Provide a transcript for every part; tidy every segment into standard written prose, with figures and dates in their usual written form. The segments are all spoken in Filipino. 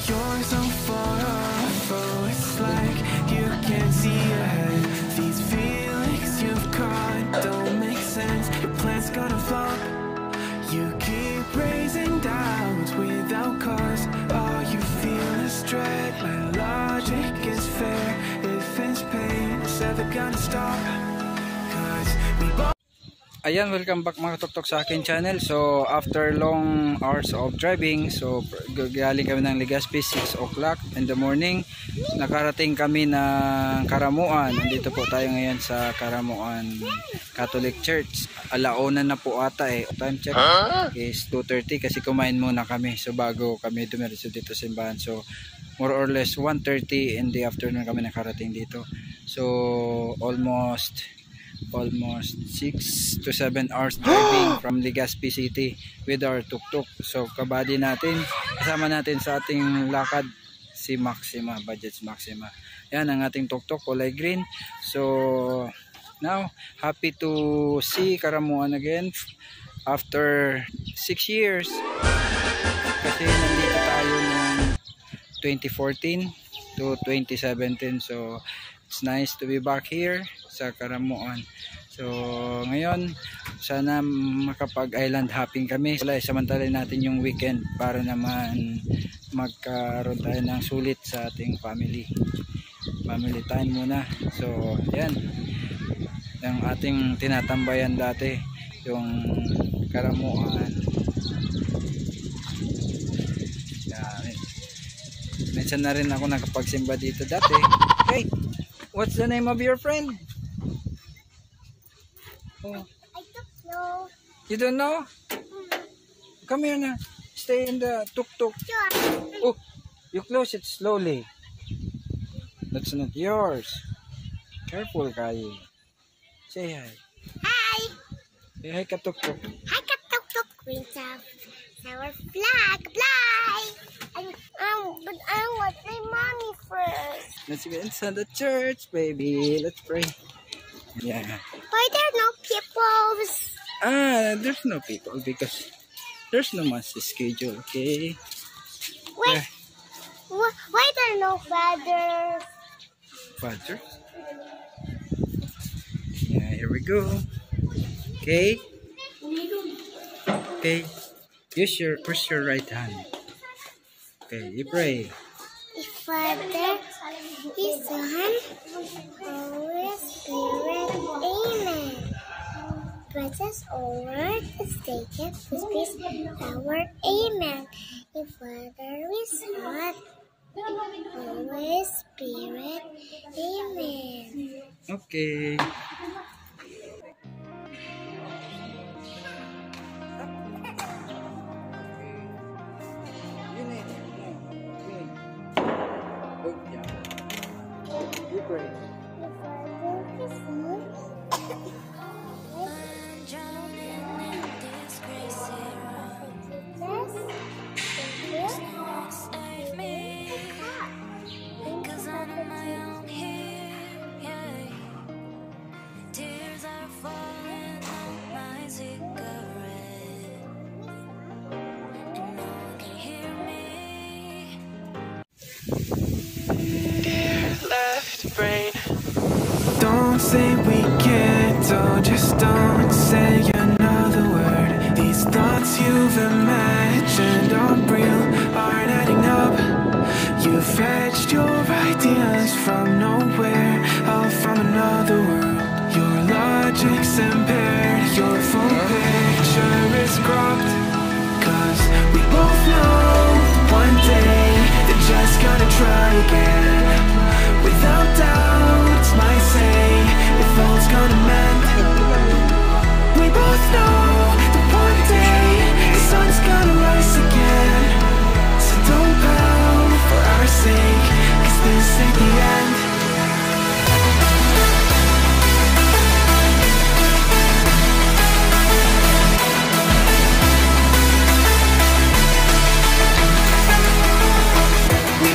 You're so far off, oh, it's like you can't see ahead. These feelings you've caught don't make sense. Your plan's gonna flop. You keep raising doubts without cause. All you feel is dread. My logic is fair. If it's pain, it's ever gonna stop. Cause we both. Ayan, welcome back mga katuktok sa akin channel. So after long hours of driving, so galing kami ng Legazpi 6 o'clock in the morning. Nakarating kami ng Karamuan. Nandito po tayo ngayon sa Karamuan Catholic Church. Alauna na po ata eh. Time check is 2:30 kasi kumain muna kami. So bago kami dumiretso dito sa simbahan. So more or less 1:30 in the afternoon kami nakarating dito. So almost 6 to 7 hours driving from Legazpi City with our tuk-tuk. So kabady natin, kasama natin sa ating lakad si Maxima, Budgets Maxima. Yan ang ating tuk-tuk, kulay green. So now, happy to see Karamuan again after 6 years. Kasi nandito tayo noong 2014 to 2017. So it's nice to be back here sa Karamuan. So ngayon sana makapag-island hopping kami. Samantalin natin yung weekend para naman magkaroon tayo ng sulit sa ating family time muna. So yan yung ating tinatambayan dati, yung Karamuan. Yan. Minsan na rin ako nakapagsimba dito dati. Hey, what's the name of your friend? Oh. I don't know. You don't know? Come here na. Stay in the tuk-tuk. Sure. Oh, you close it slowly. That's not yours. Careful, Kai. Say hi. Hi. Say hi ka tuk-tuk. Hi, Katuk-tuk. Queen's our flag. Fly. But I want my mommy first. Let's get inside the church, baby. Let's pray. Yeah. Why there are no people? There's no people because there's no mass schedule, okay? Wait. Why there are no fathers? Father? Yeah, here we go. Okay. Okay. Push your right hand. Okay, you pray. Father, His Son, Holy Spirit, Amen. Bless us, O Lord, as they give this peace, our Amen. The Father, His Son, Holy Spirit, Amen. Okay. You pray. The Father, His Son, brain. Don't say we can't, oh, just don't say another word. These thoughts you've imagined aren't real, aren't adding up. You fetched your ideas from nowhere, all from another world. Your logic's impaired, your full picture is cropped. Cause we both know one day they're just gonna try again. Without doubt, might say if all's gonna mend. We both know that one day the sun's gonna rise again. So don't pout for our sake, cause this ain't the end. We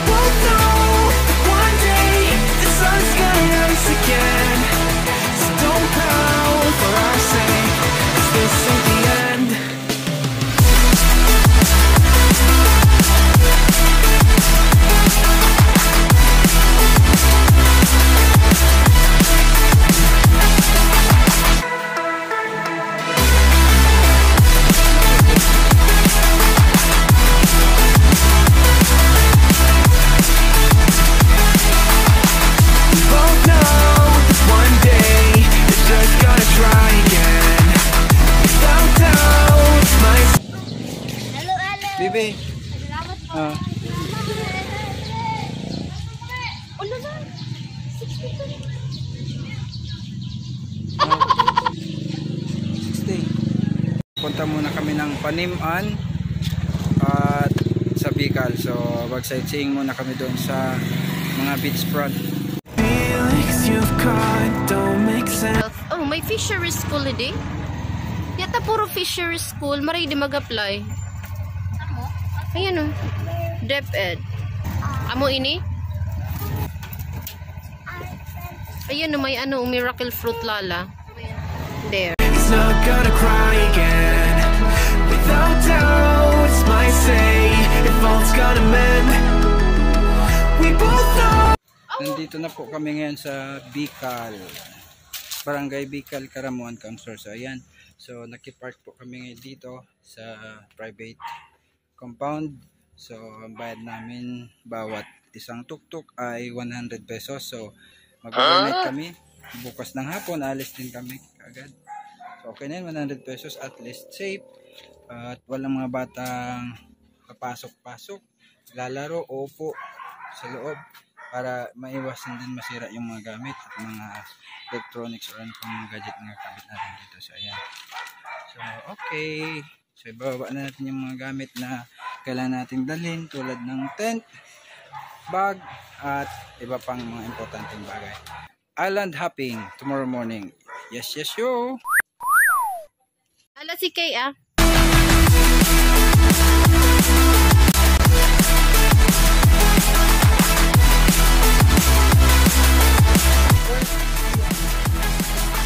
pupunta muna kami ng Paniman at sa Bicol. So mag-sightseeing muna kami doon sa mga beachfront. Feelings you've caught don't make sense. Oh, may fisheries school di? Yata puro fisheries school. Maray di mag-apply. Ayan o. DepEd. Amo ini? Ayan o, may ano, miracle fruit lala. There. It's not gonna cry again. Without doubts, might say if all's gonna mend. We both know. Nandito na po kami ngayon sa Bicol. Barangay Bicol, Karamuan, Kamsur. So ayan. So nakipark po kami ngayon dito sa private compound. So ang bayad namin bawat isang tuktok ay 100 pesos. So mag-donate kami. Bukas ng hapon, alis din kami agad. So okay na yun, 100 pesos at least safe. At walang mga batang papasok-pasok, lalaro, opo sa loob para maiwasan din masira yung mga gamit at mga electronics or ano pang mga gadget na kabit natin dito. So ayan. So okay. So ibababa na natin yung mga gamit na kailangan nating dalhin tulad ng tent, bag at iba pang mga importanteng bagay. Island hopping tomorrow morning. Yes, yo! Ala si Kay ah.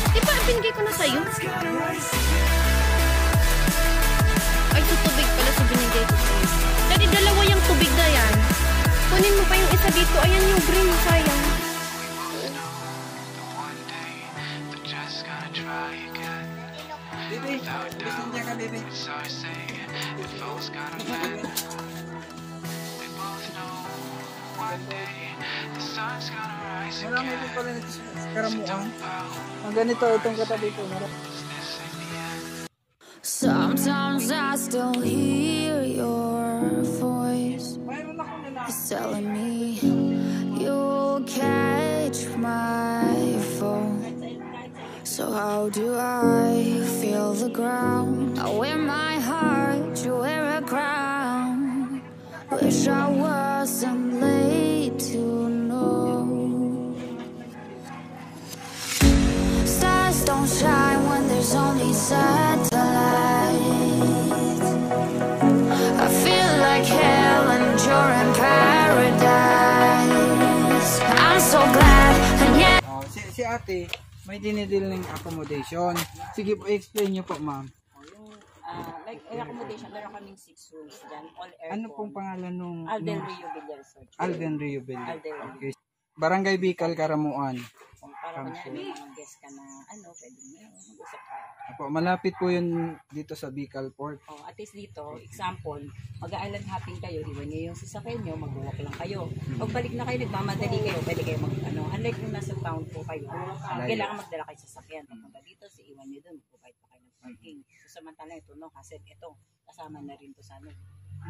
Di ba binigay ko na sa'yo? Ay, so tubig pala sa binigay ko sa'yo. Dali, dalawa yung tubig na yan. Kunin mo pa yung isa dito. Ayan yung green, sayang. Baby, listen niya ka, baby. Marami po pala nito sa Karamuan. Ang ganito, itong katabi ko. Sometimes I still hear your voice. Mayroon akong lalaki. It's telling me you'll catch my phone. So how do I feel the ground? I wear my heart, you wear a crown. Wish I wasn't late to know. Stars don't shine when there's only satellites. I feel like hell and you're in paradise. I'm so glad and yet Si ate, may dinidil ng accommodation. Sige po, explain nyo po, ma'am. Like accommodation, meron kaming 6 rooms dyan, all aircon. Ano pong pangalan nung... Alden Rio Villa Resort. Alden Rio Villa. Alden. Okay. Barangay Bicol, Karamuan. Para kanya may mga guest ka na, pwede mo mag-usap ka. Apo, malapit po yun dito sa Bicol Port. At least dito, example, mag-island hopping kayo, iwan nyo yung sasakyan nyo, mag-walk lang kayo. Pagbalik na kayo, nagmamadali kayo, pwede kayo unlike kung nasa town po kayo, kailangan magdala kayo sasakyan. Pagpunta dito, iwan nyo dun, provide pa kayo ng parking. So samantala ito, kasi ito, kasama na rin to sa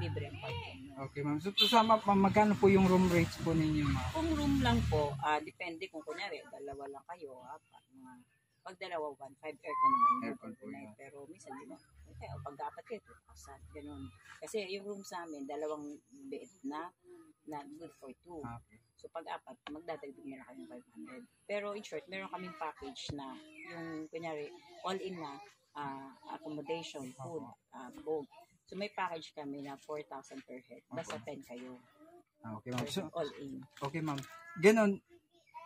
libre ang parking. Okay, ma'am. So, tusama, magkano po yung room rates po ninyo, ma'am? Kung room lang po, depende kung kunyari, dalawa lang kayo, pag dalawa, 1.5 aircon naman. Aircon po yun. Pero minsan, di ba? Okay, pag dapat kayo, 2,000, ganun. Kasi yung room sa amin, dalawang bed na good for 2. Okay. So pag apat, magdadagdag na kayo ng 500. Pero in short, meron kaming package na yung, kunyari, all-in na accommodation, food, boat. So may package kami na 4,000 per head. Basta 10 kayo. Okay, ma'am. So, all-in. okay, ma'am. Ganon,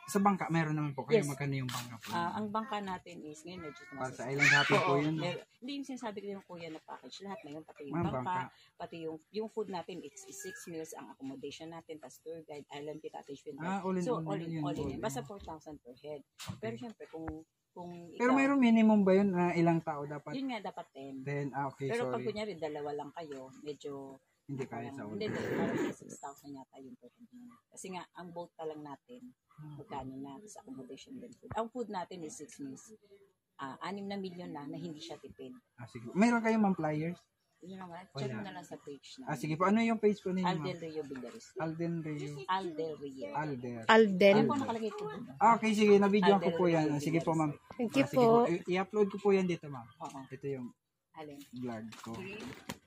sa bangka, meron naman po kayo. Yes. Magkano yung bangka po? Ang bangka natin is, ngayon medyo Para sa island hopping po yun. Hindi yung sinasabi ko yung kuya na package. Lahat na yun, pati yung Ma'am, bangka, bangka. pati yung food natin, it's 6 meals ang accommodation natin, tas tour guide, island pit, cottage field. All in So, all all yun, all in. in. Basta 4,000 per head. Pero syempre, kung Pero ikaw, mayroong minimum ba yun na ilang tao dapat? yun nga dapat 10. Then, okay, Pero pag sorry. kunyari, dalawa lang kayo, medyo Hindi kaya sa hindi, ulo. parang 6,000 yata yung per head mo. Kasi nga, ang boat pa lang natin, magkano na sa accommodation din food. Ang food natin is 6 meals. 6 na milyon na hindi siya tipid. Sige. Mayroon kayong ma'am flyers? Yun naman, check mo na lang sa page na. Sige po. Ano yung page po ninyo, Alden ma'am? Rio Villaris. Alden Rio. Aldel Rio. Alder. Alden. Ano po nakalagay po doon? Okay, sige. Nabidyoan ko Alden po yan. Rio Sige po, ma'am. Thank you Sige po. I-upload ko po yan dito, ma'am. Oo. Ito yung Alin? vlog ko.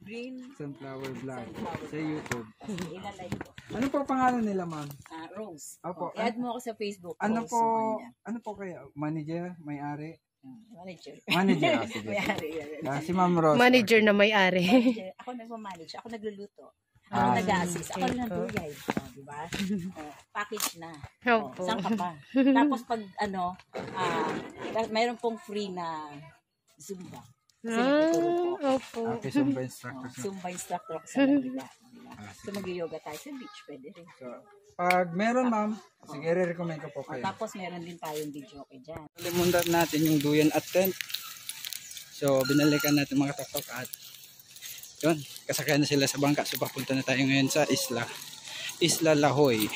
Green Sunflower vlog sa YouTube. ilalike ko. Ano po pangalan nila, ma'am? Rose. Opo. I-add mo ako sa Facebook. Ano Rose po, Manya. ano po kayo? Manager, may-ari? Manager. Manager, sige. May-ari yan. Si Ma'am Rose. Manager na may-ari. Manager. Ako nagmamanage. Ako nagluluto. Ako nag-assist. Ako lang tour guide. Diba? Package na. Opo. Saan ka pa? Tapos pag mayroon pong free na Zumba. Kasi nagtuturo po. Opo. Okay, Zumba instructor. Zumba instructor ako sa Manila. So mag-yoga tayo sa beach. Pwede rin. So, pag meron, ma'am, sige, re-recommend ko po kayo. Tapos meron din tayong video okay dyan. Limundan natin yung duyan at tent. So, binalikan natin mga tuktok at yun, kasakyan na sila sa bangka. So, papunta na tayo ngayon sa Isla Lahoy.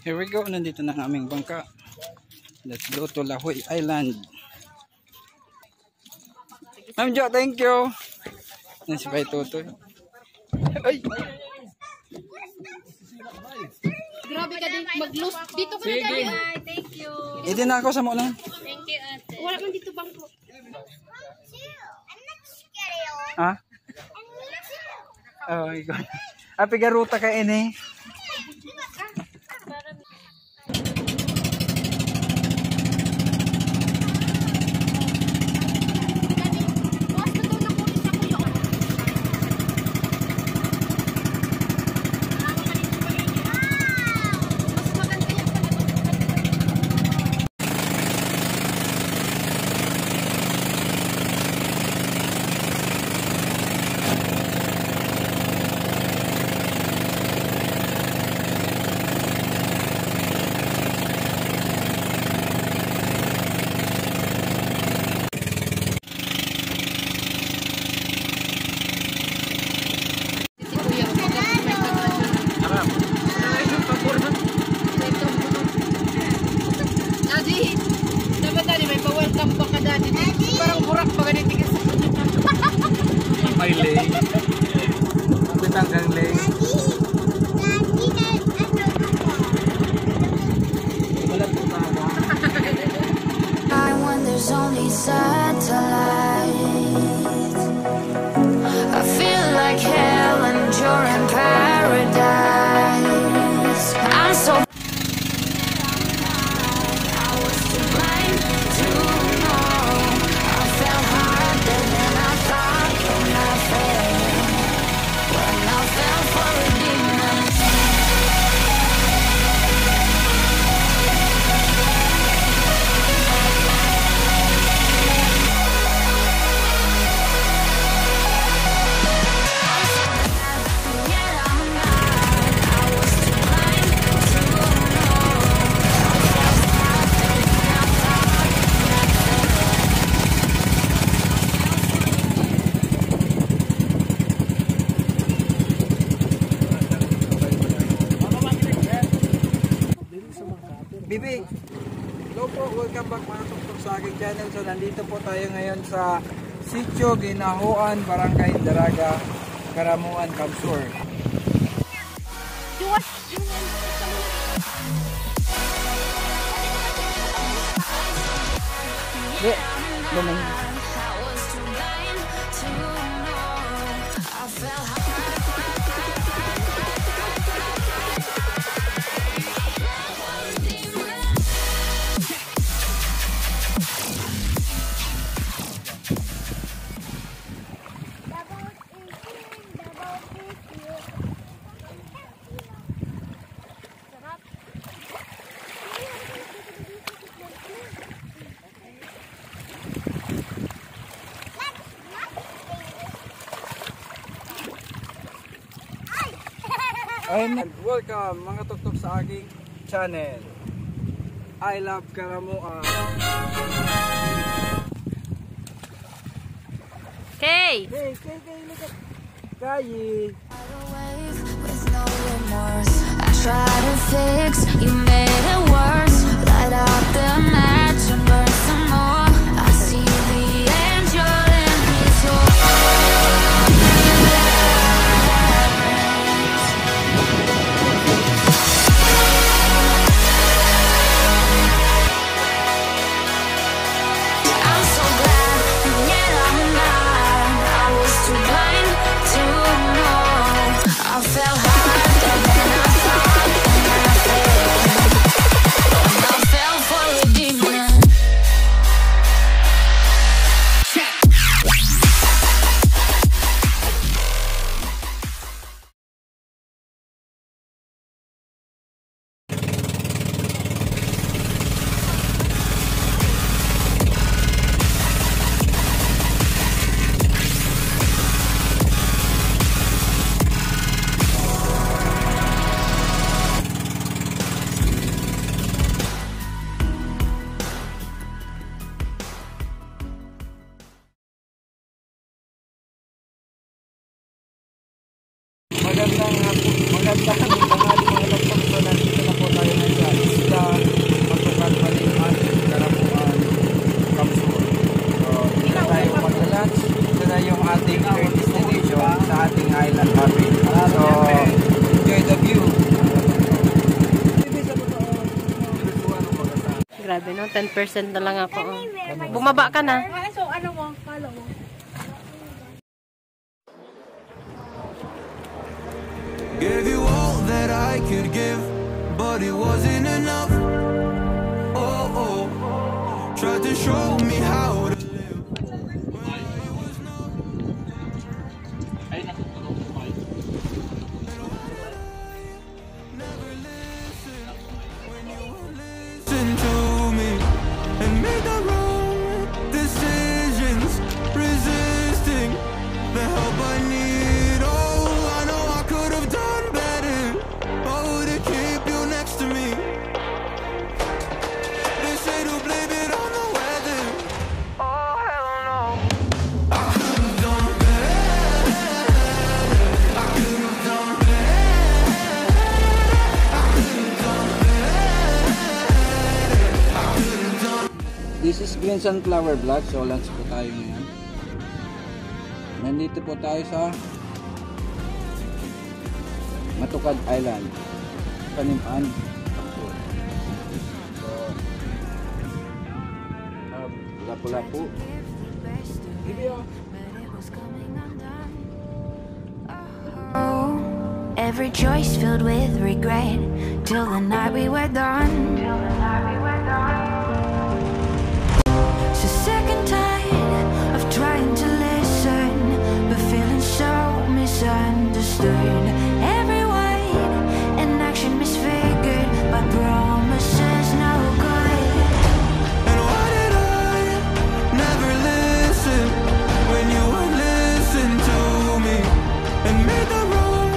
Here we go, nandito na ang aming bangka. Let's go to Lahoy Island. Ma'am Jo, thank you. Nasi Pai Tutoy. Ay! Grabe ka din mag-loose. Dito ka na tayo. Thank you. Hindi na ako sa muna. Thank you, ate. Wala man dito bangko. I'm not scared. Ha? Oh my God. Pigaruta ka ini. May lane. Bitang kang lane. When there's only satellites, I feel like hell and you're in paradise. I'm so I was too blind to know. I fell harder than I thought when I fell for a demon. Bibi, hello po, welcome back mga tuktok sa aking channel. So nandito po tayo ngayon sa Sitio Ginahuan, Barangay Daraga, Karamuan, Kamsur. And welcome mga tuktok sa aking channel. I love Karamuan. Okay. Hey, look at Kayi. With no remorse, I try to fix, you made it worse. Light up the match and burn some more. I see the angel in his Magandang tanghali mga laptop. So nandito na po tayo ngayon sa isla Matukan, Baliman, Karapuan, Kamsur. So dito tayo mag-lunch. Ito na yung ating third destination sa ating island hopping. So enjoy the view. Grabe no, 10% na lang ako. Oh. Bumaba ka na. So, ano mo? Follow mo. Gave you all that I could give, but it wasn't enough. Oh, oh. Tried to show me how to live. Never listen when you listen to me and made the wrong decisions, resisting the help I need. Oh, I know I could have done better. Oh, to keep you next to me. They say to blame it on the weather. Oh, hell no. I could have done better. I could have done better. I could have done better. I could have done. This is Green Sunflower Vlog. So lunch po tayo ngayon. Nandito po tayo sa Matukan Island, Panimaan, Kamsur. So lapu-lapu. Oh, every choice filled with regret till the night we were done. So sick and tired of trying to listen, but feeling so misunderstood. Every word and action misfigured, but promises no good. And why did I never listen when you would listen to me and made the wrong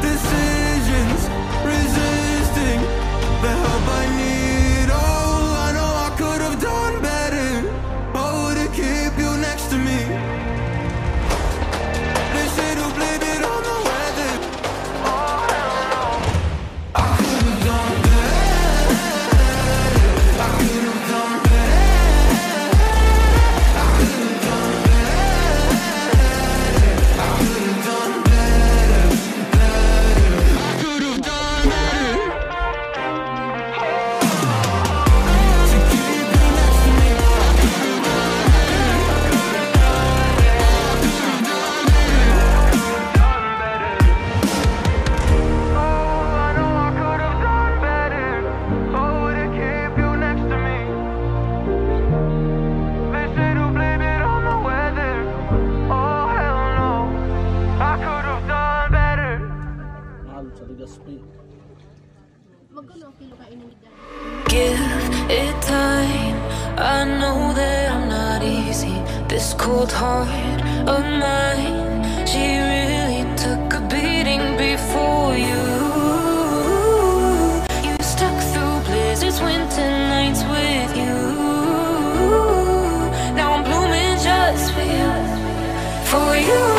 decisions, resisting the help I need. Oh, I know I could have done better. Oh, to keep you next to me. They say to blame it on the weather. Oh, hell no. I could have done better. I could have done better. I could have done better. I could have done better. I could have done better. To keep you next to me. I could have done better. I could have done better. Oh, I know I could have done better. Oh, to keep you next to me. They say to blame it on the weather. Oh, hell no. I could have done better. Give it time. I know that I'm not easy. This cold heart of mine, she really took a beating before you. You stuck through blizzards, winter nights with you. Now I'm blooming just for you. For you.